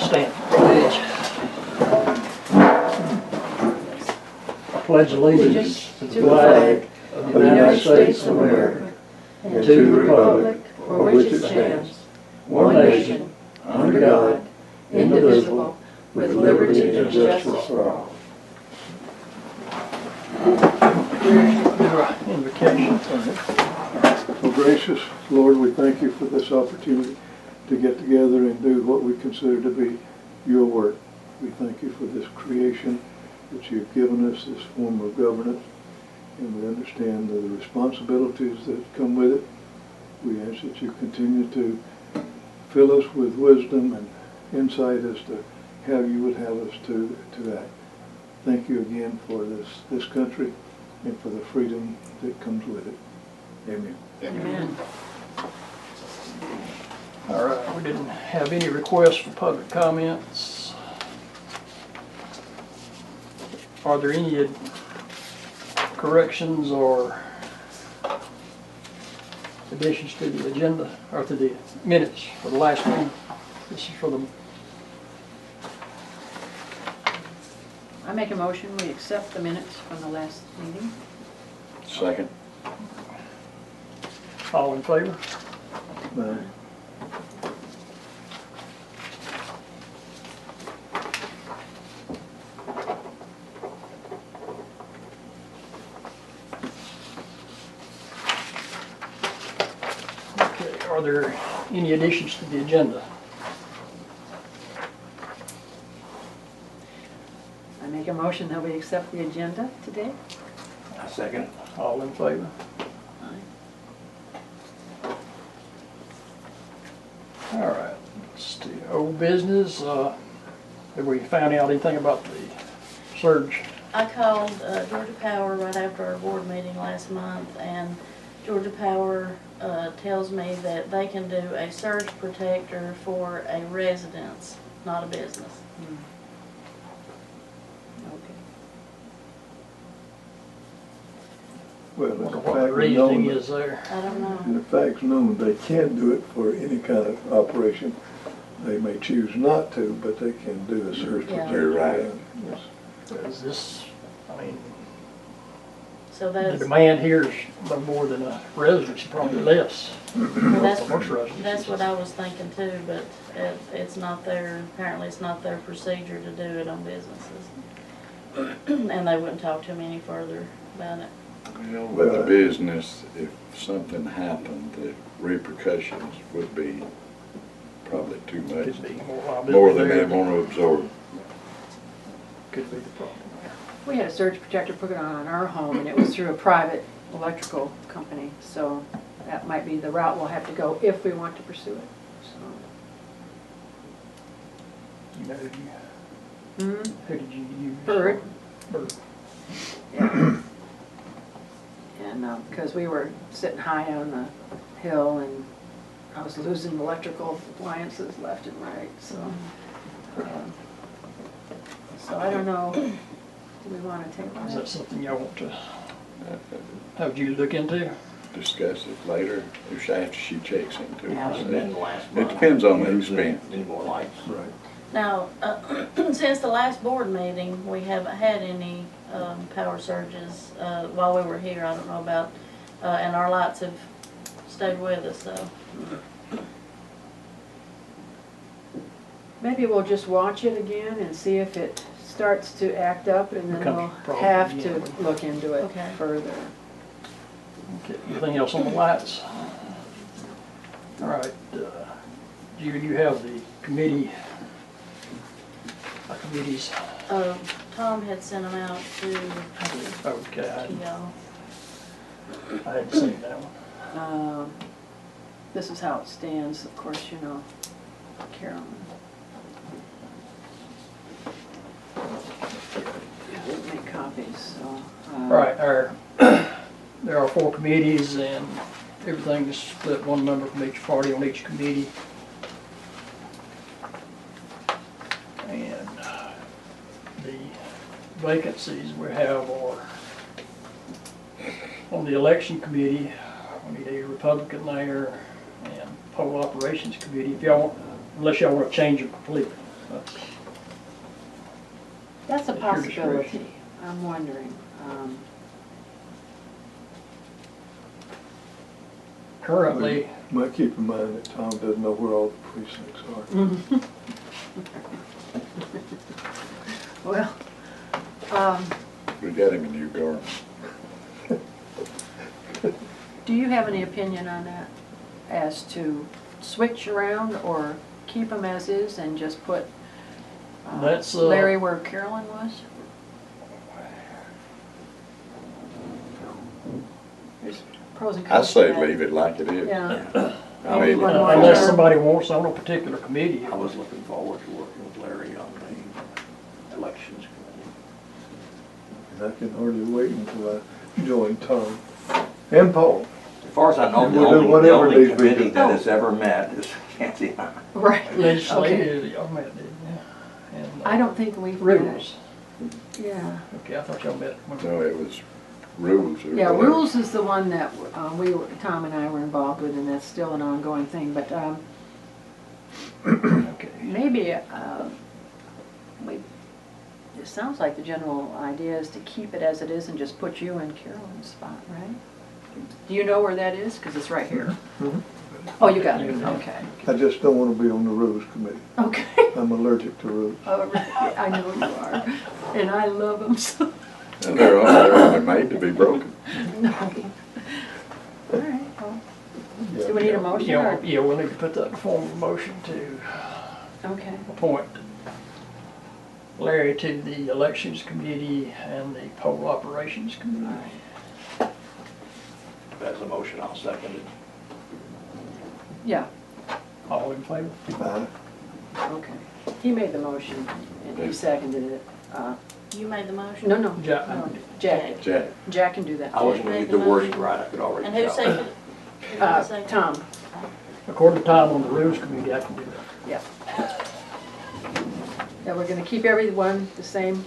stand. I pledge allegiance to the flag of the United States of America and to the republic for which it stands, one nation, under God, indivisible, with liberty and justice for all. Invocation. Well, gracious Lord, we thank you for this opportunity to get together and do what we consider to be your work. We thank you for this creation that you've given us, this form of governance, and we understand the responsibilities that come with it. We ask that you continue to fill us with wisdom and insight as to how you would have us to act. Thank you again for this country and for the freedom that comes with it. Amen. Amen. All right, we didn't have any requests for public comments. Are there any corrections or additions to the agenda or to the minutes for the last meeting? This is for the. I make a motion, we accept the minutes from the last meeting. Second. All in favor? Aye. Okay, are there any additions to the agenda? I make a motion that we accept the agenda today. I second. All in favor? All right, let's do old business. Have we found out anything about the surge? I called Georgia Power right after our board meeting last month, and Georgia Power tells me that they can do a surge protector for a residence, not a business. Okay. Well, Wonder it's a what the fact reasoning known, is there. I don't know. and the fact's known they can do it for any kind of operation. They may choose not to, but they can do a surge Yeah. protector. You're right. Yes. Is this, I mean, So the that's demand here is no more than a residence, probably less. well, For most residences. that's what I was thinking too, but it's not their, apparently it's not their procedure to do it on businesses. And they wouldn't talk to me any further about it. Well, with the business, if something happened, the repercussions would be probably too much. Could be more liability More than there they want to absorb. Could be the problem. We had a surge protector put on our home, and it was through a private electrical company, so that might be the route we'll have to go if we want to pursue it. So. You know, who did you use? Bird. Bird. Yeah. And because we were sitting high on the hill, and I was losing electrical appliances left and right, so. So I don't know, do we want to take Is that? that something y'all want to have you look into? Discuss it later, if after she checks into Yeah. it. It depends on the expense. Right. Now, since the last board meeting, we haven't had any power surges while we were here. I don't know about, and our lights have stayed with us, so. Maybe we'll just watch it again and see if it starts to act up, and then Becomes we'll a problem have again. to look into it Okay. further. Okay, anything else on the lights? All right, you have the committees. Tom had sent them out to Okay, y'all. I hadn't seen that one. This is how it stands, of course, you know, Carolyn. Didn't make copies, so. All right, there are 4 committees, and everything is split 1 member from each party on each committee. And the vacancies we have are on the election committee. We need a Republican there, and poll operations committee. If y'all, unless y'all want to change them completely. That's a At your possibility, discretion. I'm wondering. Currently, Might keep in mind that Tom doesn't know where all the precincts are. Well, We got him a new garment. do you have any opinion on that? As to switch around or keep them as is and just put That's, Larry where Carolyn was? There's pros and I cons to say that. leave it like it is. Yeah. I Maybe mean, one more unless term. somebody wants on a particular committee. I was looking forward to working with Larry on the elections committee. And I can hardly wait until I join Tom and Paul. As far as I know, And the we'll do only whatever needs to be committee done. that has ever met is Kathy and I. Right. Legislative, y'all met, didn't you? And, I don't think we've. rules. Yeah. Okay, I thought y'all met. No, it was rules. or Yeah, whatever. rules is the one that Tom and I were involved with, and that's still an ongoing thing, but Okay. maybe, it sounds like the general idea is to keep it as it is and just put you in Carolyn's spot, right? Do you know where that is? Because it's right here. Mhm. Oh, you got it, Yeah. okay. I just don't want to be on the rules committee. Okay. I'm allergic to rules. Oh, right. I know you are, and I love them so. And they're only made to be broken. No. All right, well, do we need a motion or? Yeah, we'll need to put that in form of a motion to Okay. appoint Larry to the elections committee and the poll operations committee. If that's a motion, I'll second it. Yeah, All in favor? okay. He made the motion and you seconded it. You made the motion? No, Jack. no, Jack. Jack. Jack can do that. I wasn't gonna get the wording right, I could already And tell. who seconded? Tom, According to Tom on the rules committee, I can do that. yeah. Yeah, we're gonna keep everyone the same.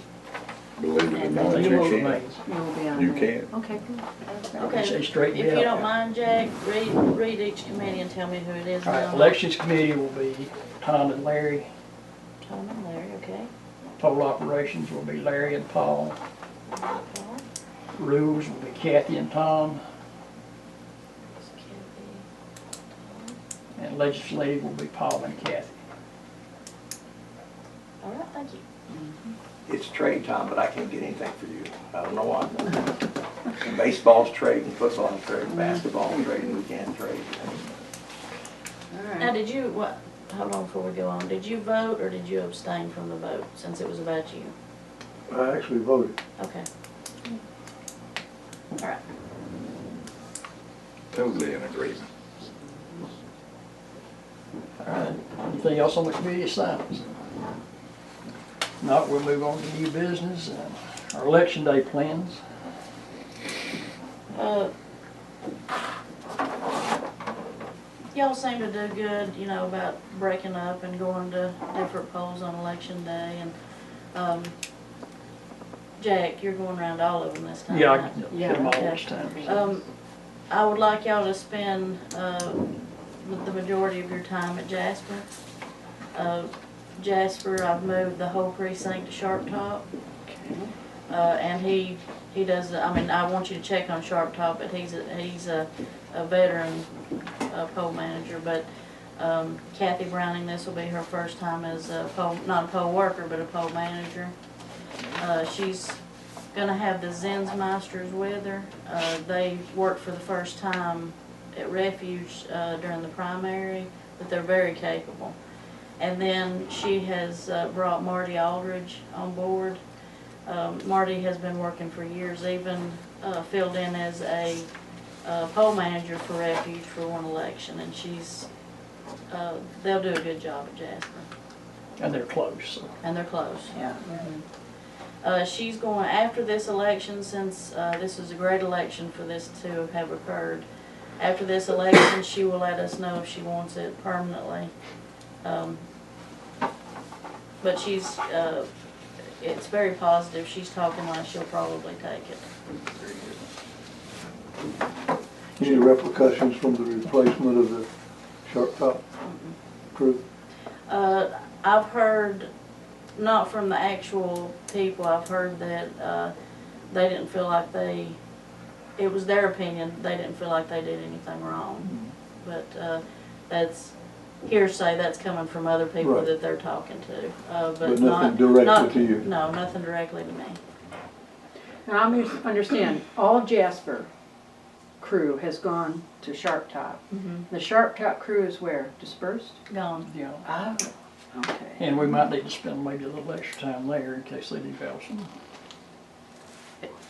Believe it or And not, You you will can. remain. You will be on You there. can. Okay, good. Okay. Say straight If you down. don't mind, Jack, read each committee and tell me who it is. All right, elections committee will be Tom and Larry. Tom and Larry, okay. Poll operations will be Larry and Paul. Rules will be Kathy and Tom. And legislative will be Paul and Kathy. All right, thank you. It's trade time, but I can't get anything for you. I don't know why. Baseball's trading, football's trading, basketball's trading, we can't trade. All Now, right. did you, hold on before we go on, did you vote or did you abstain from the vote since it was about you? I actually voted. Okay. All right. Totally in agreement. All right, anything else on the committee assignments? Not, we'll move on to new business and our election day plans. Y'all seem to do good, you know, about breaking up and going to different polls on election day. And Jack, you're going around all of them this time. Yeah, I right? can get them all Okay. this time. I would like y'all to spend the majority of your time at Jasper. Jasper, I've moved the whole precinct to Sharp Top. And he does, I mean, I want you to check on Sharp Top, but he's a veteran poll manager. But Kathy Browning, this will be her first time as a poll, not a poll worker, but a poll manager. She's gonna have the Zinsmeisters with her. They worked for the first time at Refuge during the primary, but they're very capable. And then she has brought Marty Aldridge on board. Marty has been working for years, even filled in as a poll manager for Refuge for one election, and they'll do a good job at Jasper. And they're close, so. And they're close. Yeah. She's going, after this election, since this is a great election for this to have occurred, after this election, she will let us know if she wants it permanently. But it's very positive. She's talking like she'll probably take it. Any repercussions from the replacement of the Sharp Top crew? I've heard, not from the actual people, I've heard that they didn't feel like it was their opinion, they didn't feel like they did anything wrong. But that's hearsay, that's coming from other people Right. that they're talking to. But nothing directly to you? No, nothing directly to me. Now, I understand, all Jasper crew has gone to Sharp Top. The Sharp Top crew is where? Dispersed? Gone. Yeah, Oh, okay. and we might need to spend maybe a little extra time there in case they do have some.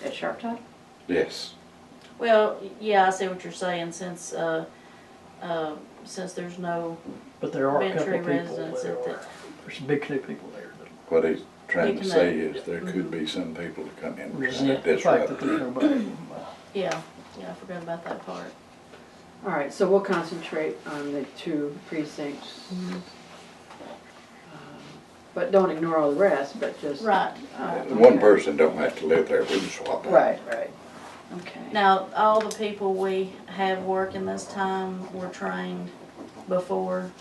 At Sharp Top? Yes. Well, yeah, I see what you're saying, since there's no But there are a couple Bentry of people residents that at the, are, there's some big two people there that What he's trying to You say can, is there could be some people that come in and resent the fact that there's disrupt. nobody. yeah, I forgot about that part. All right, so we'll concentrate on the 2 precincts. But don't ignore all the rest, but just. Right. One person don't have to live there, we can swap out. Right, right. Okay. Now, all the people we have working this time were trained before.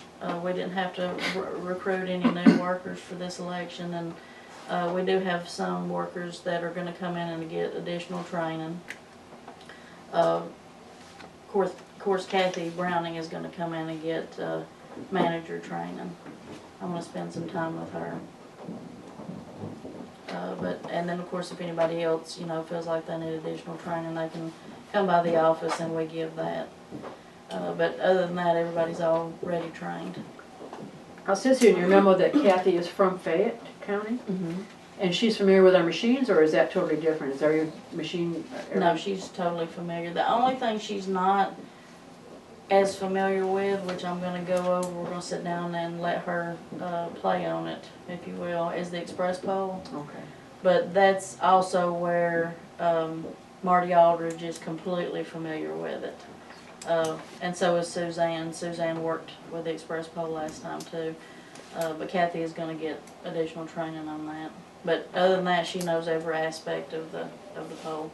We didn't have to recruit any new workers for this election, and we do have some workers that are gonna come in and get additional training. Of course, Kathy Browning is gonna come in and get manager training. I'm gonna spend some time with her. And then of course, if anybody else, feels like they need additional training, they can come by the office and we give that. But other than that, everybody's already trained. It says here in your memo that Kathy is from Fayette County, and she's familiar with our machines, or is that totally different? Is every machine? No, she's totally familiar. The only thing she's not as familiar with, which I'm gonna go over, we're gonna sit down and let her play on it, if you will, is the express pole. Okay. But that's also where Marty Aldridge is completely familiar with it. And so is Suzanne. Suzanne worked with the express pole last time too. But Kathy is gonna get additional training on that. But other than that, she knows every aspect of the pole.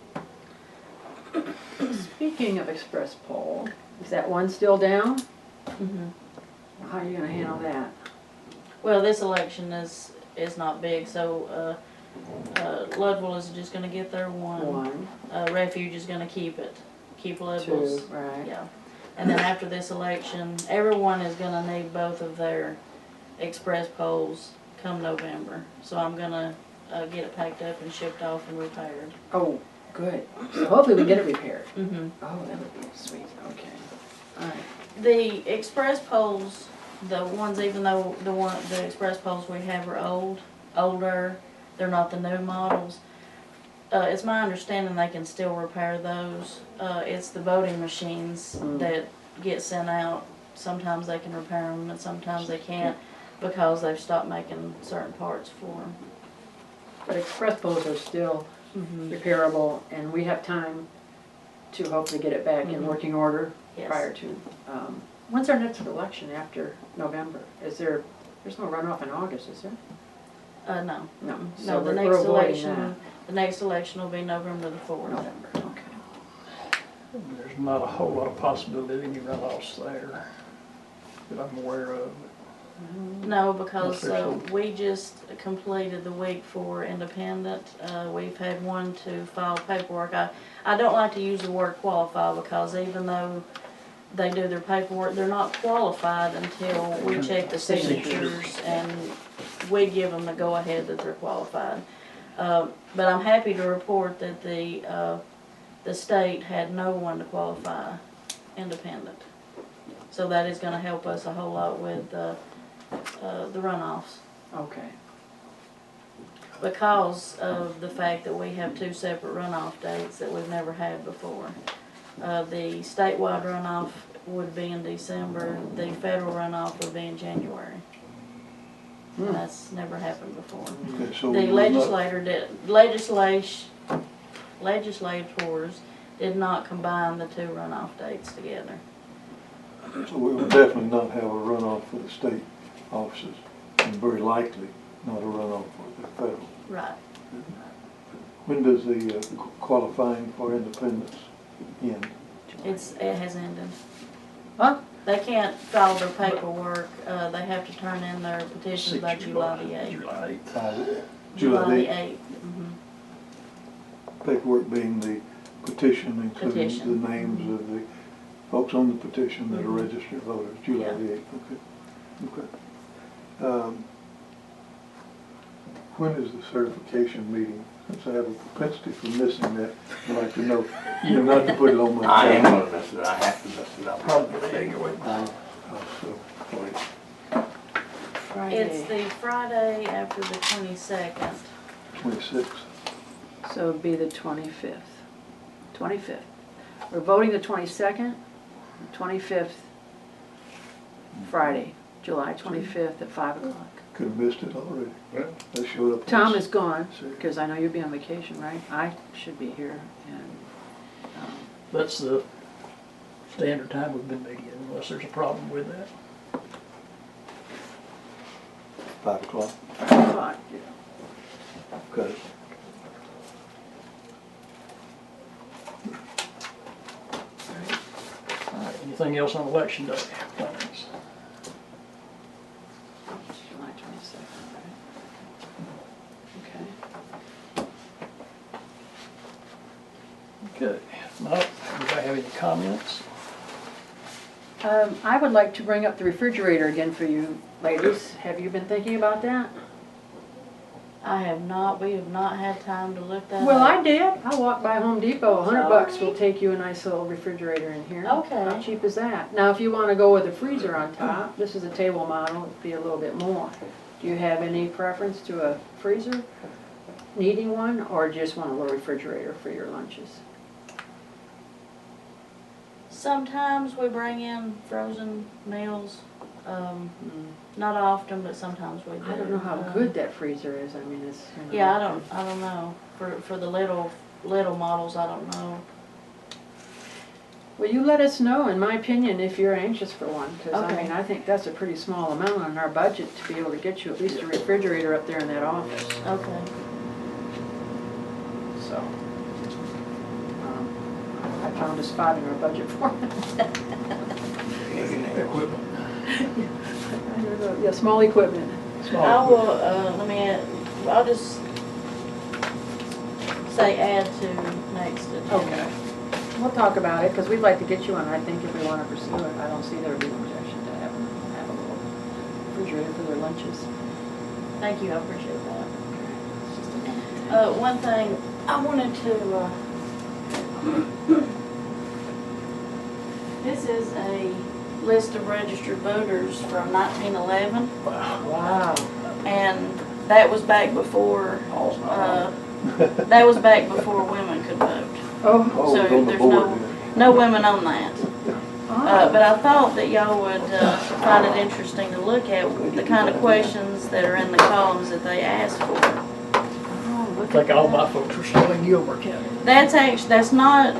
Speaking of express poll, is that one still down? Mm-hmm. How are you gonna handle that? Well, this election is not big, so Ludwell is just gonna get their one. Refuge is gonna keep Ludwell's. 2, right. Yeah. And then after this election, everyone is gonna need both of their express polls come November. So I'm gonna get it packed up and shipped off and repaired. Oh, good. So hopefully we get it repaired. Mm-hmm. Oh, that would be sweet. Okay. All right. The express poles, the ones, even though the express poles we have are older, they're not the new models. It's my understanding they can still repair those. It's the voting machines that get sent out. Sometimes they can repair them and sometimes they can't because they've stopped making certain parts for them. But express polls are still repairable, and we have time to hopefully get it back in working order Yes. prior to. When's our next election after November? There's no runoff in August, is there? No. No. No, So the we're next avoiding election, the next election will be November the 4th. November, okay. There's not a whole lot of possibility of any runoffs there that I'm aware of. No, because Unless there's we just completed the week for independent. We've had one to file paperwork. I don't like to use the word qualify because even though they do their paperwork, they're not qualified until we check the signatures and we give them the go-ahead that they're qualified. But I'm happy to report that the state had no one to qualify independent. So that is gonna help us a whole lot with the runoffs. Okay. Because of the fact that we have 2 separate runoff dates that we've never had before. The statewide runoff would be in December, the federal runoff would be in January. And that's never happened before. Okay, so The we will not- legislators did not combine the 2 runoff dates together. So we will definitely not have a runoff for the state offices, and very likely not a runoff for the federal. Right. When does the qualifying for independence end? It has ended. Huh? they can't file their paperwork, they have to turn in their petitions by July the 8th. July the July the 8th. 8th. Paperwork being the petition, including Petition. the names of the folks on the petition that are registered voters, July Yeah. the 8th, okay. When is the certification meeting? Since I have a propensity for missing that, I'd like to know, not to put it on my I am calendar. gonna miss it, I have to miss it, I'll probably take it away. It's the Friday after the 22nd. 26th. So it'd be the 25th. 25th. We're voting the 22nd, 25th, Friday, July 25th at 5 o'clock. Could have missed it already. Well, I showed up. Tom is gone, Sure. because I know you'll be on vacation, right? I should be here, and, That's the standard time we've been meeting, unless there's a problem with that. 5 o'clock. 5 o'clock, yeah. Okay. All right, anything else on election day plans? July 22nd, right? Okay. Okay, if not, anybody have any comments? I would like to bring up the refrigerator again for you ladies. Have you been thinking about that? I have not, we have not had time to look that Well, up. I did. I walked by Home Depot. $100 will take you a nice little refrigerator in here. Okay. How cheap is that? Now, if you want to go with a freezer on top, this is a table model, it'd be a little bit more. Do you have any preference to a freezer, needing one, or just want a little refrigerator for your lunches? Sometimes we bring in frozen meals, not often, but sometimes we do. I don't know how good that freezer is. I mean, it's. Yeah, I don't know. For the little models, I don't know. Well, you let us know, in my opinion, if you're anxious for one, because I Okay. mean, I think that's a pretty small amount on our budget to be able to get you at least a refrigerator up there in that office. Okay. So, I found a spot in our budget for it. Equipment. Yeah, small equipment. Small I equipment. will, I'll just say add to next agenda. Okay. We'll talk about it, because we'd like to get you one, I think, if we want to pursue it. I don't see there would be an objection to have a little refrigerator for their lunches. Thank you, I appreciate that. One thing, I wanted to, this is a list of registered voters from 1911, Wow. and that was back before, that was back before women could vote. Oh. Oh, So it's on the there's board. no women on that. But I thought that y'all would find it interesting to look at the kind of questions that are in the columns that they asked for. Oh, look I think at all that. my folks are still in Gilmer County. That's not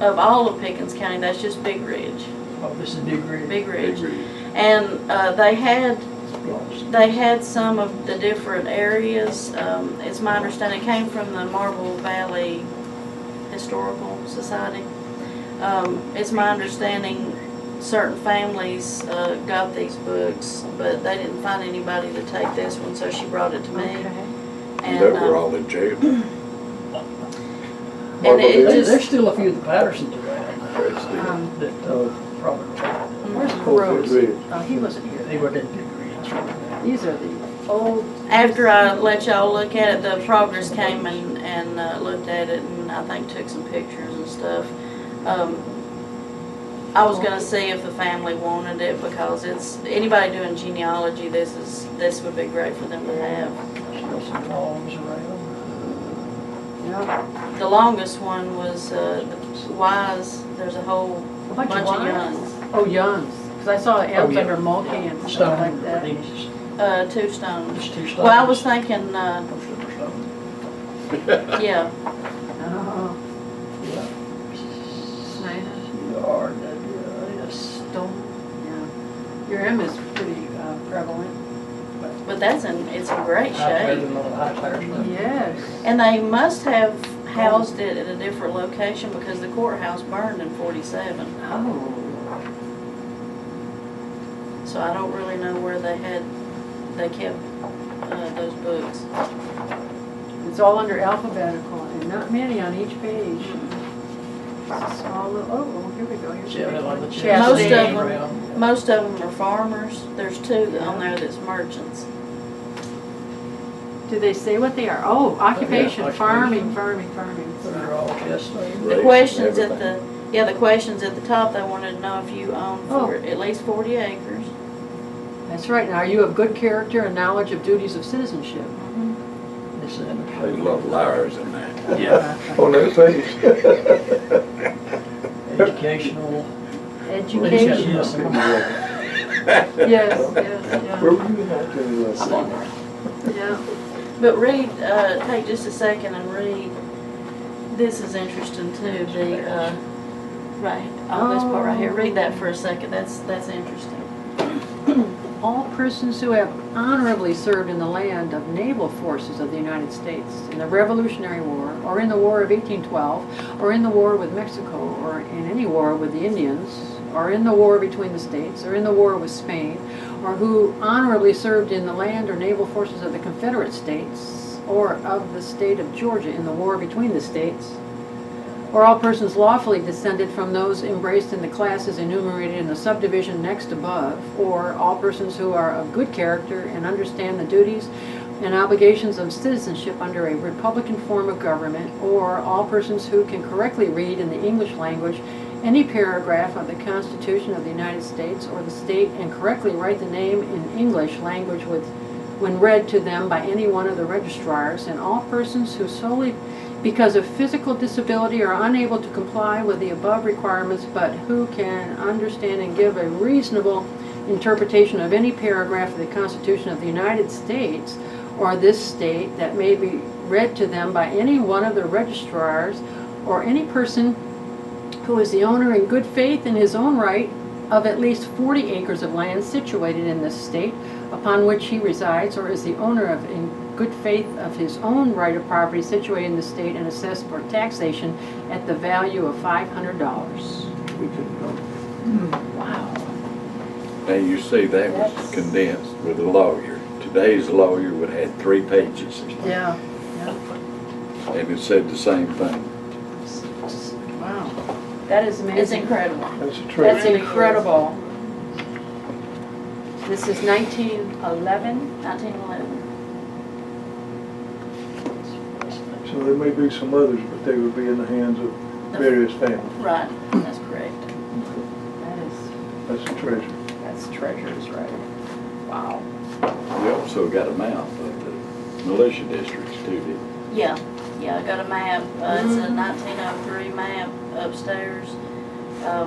of all of Pickens County, that's just Big Ridge. Oh, this is Big Ridge. Big Ridge. And they had some of the different areas. It's my understanding, it came from the Marble Valley Historical Society. It's my understanding certain families got these books, but they didn't find anybody to take this one, so she brought it to me. Okay. And They were all in jail. and it There's just, still a few of the Pattersons around that probably. Where's Oh, Rose? Big Ridge. Oh, he wasn't here. They were in Big Ridge. These are the old. after I let y'all look at it, the progress came and looked at it, and I think took some pictures and stuff. I was gonna see if the family wanted it, because it's, anybody doing genealogy, this would be great for them to have. Still some logs around. Yeah. The longest one was the Wise. There's a whole A bunch bunch of of Ys? Youngs. Oh, Youngs. Because I saw M's yeah. under Mulkey and stuff Stone, like that. these, 2 stones. just 2 stones. Well, I was thinking, Most of them are stone. yeah, Oh, Yeah. Snyder. Stone. Yeah. Your M is pretty prevalent. but it's in great High tires shape. and all the high tires stuff. Yes. And they must have housed it at a different location, because the courthouse burned in '47. Oh. So I don't really know where they kept those books. It's all under alphabetical and not many on each page. It's a small little, oh, here we go. Here's Yeah, a big like one. the Chastain. Most of them are farmers. There's two on there that's merchants. Do they say what they are? Oh, occupation, occupation. farming. They're all Chastain. The Race questions and at the questions at the top, they wanted to know if you own Oh. at least 40 acres. That's right. Now, are you of good character and knowledge of duties of citizenship? They said. There's a lot of liars in that. Yeah. On that page. Educational. Education. Yes. Yes, Where were you in 1911? yeah. But read, take just a second and read. This is interesting too. The right, this part right here. Read that for a second. That's interesting. All persons who have honorably served in the land of naval forces of the United States in the Revolutionary War, or in the War of 1812, or in the war with Mexico, or in any war with the Indians, or in the war between the states, or in the war with Spain, or who honorably served in the land or naval forces of the Confederate States, or of the state of Georgia in the war between the states, or all persons lawfully descended from those embraced in the classes enumerated in the subdivision next above, or all persons who are of good character and understand the duties and obligations of citizenship under a republican form of government, or all persons who can correctly read in the English language any paragraph of the Constitution of the United States or the state and correctly write the name in English language when read to them by any one of the registrars, and all persons who solely because of physical disability are unable to comply with the above requirements, but who can understand and give a reasonable interpretation of any paragraph of the Constitution of the United States or this state that may be read to them by any one of the registrars, or any person who is the owner in good faith in his own right of at least 40 acres of land situated in this state upon which he resides, or is the owner of in good faith of his own right of property situated in the state and assessed for taxation at the value of $500. We couldn't know. Wow. Now, you see, that was That's- condensed with a lawyer. Today's lawyer would have had 3 pages, Yeah. and it said the same thing. Wow. That is amazing. It's incredible. That's a That's treasure. incredible. This is 1911. 1911. So there may be some others, but they would be in the hands of various families. Right. That's correct. That's a treasure. That's treasures, right? Wow. You also got a map of the militia districts too, didn't you? Yeah. Yeah. I got a map. It's a 1903 map upstairs. I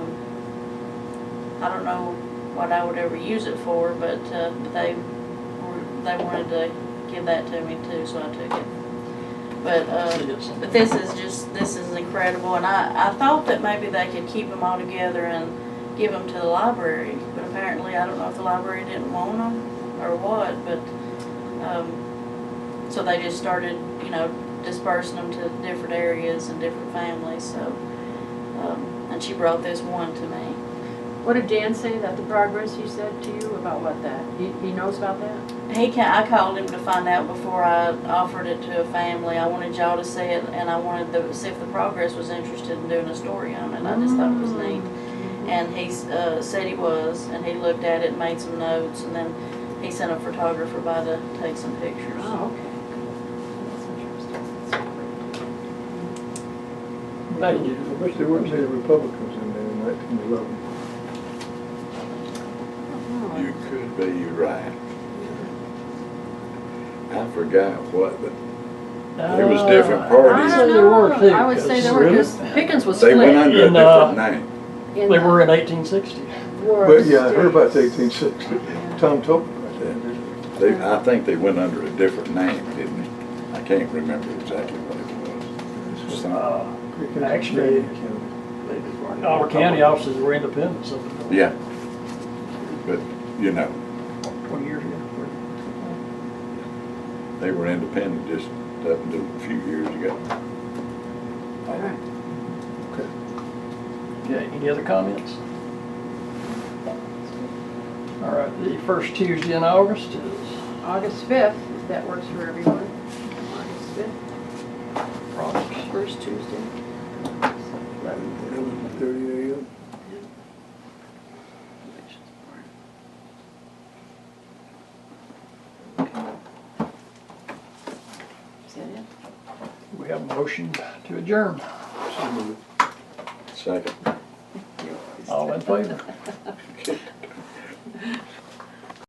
don't know what I would ever use it for, but they wanted to give that to me too, so I took it. But this is incredible, and I thought that maybe they could keep them all together and give them to the library, but apparently I don't know if the library didn't want them or what, but so they just started, dispersing them to different areas and different families. So, and she brought this one to me. What did Dan say about the progress he said to you about what that? He knows about that? I called him to find out before I offered it to a family. I wanted y'all to see it, and I wanted to see if the progress was interested in doing a story on it. I just thought it was neat. And he said he was, and he looked at it and made some notes, and then he sent a photographer by to take some pictures. Oh, okay. That's interesting. Thank you. I wish there weren't any Republicans in there in 1911. You could be right. I forgot what, but there was different parties. I there were too. I would say there were, because Pickens was They split. went under a In, different name. in They the were in 1860. War of But the yeah, I heard about the States. 1860. Tom told me about that. I think they went under a different name, didn't they? I can't remember exactly what it was. Actually, our county offices were independent. So Yeah. But, 20 years ago. they were independent just up until a few years ago. All right. Okay. Any other comments? All right, the first Tuesday in August is August 5th, if that works for everyone. August 5th, August. first Tuesday. 11:30 a.m. Is that it? We have a motion to adjourn. So moved. Second. All in favor?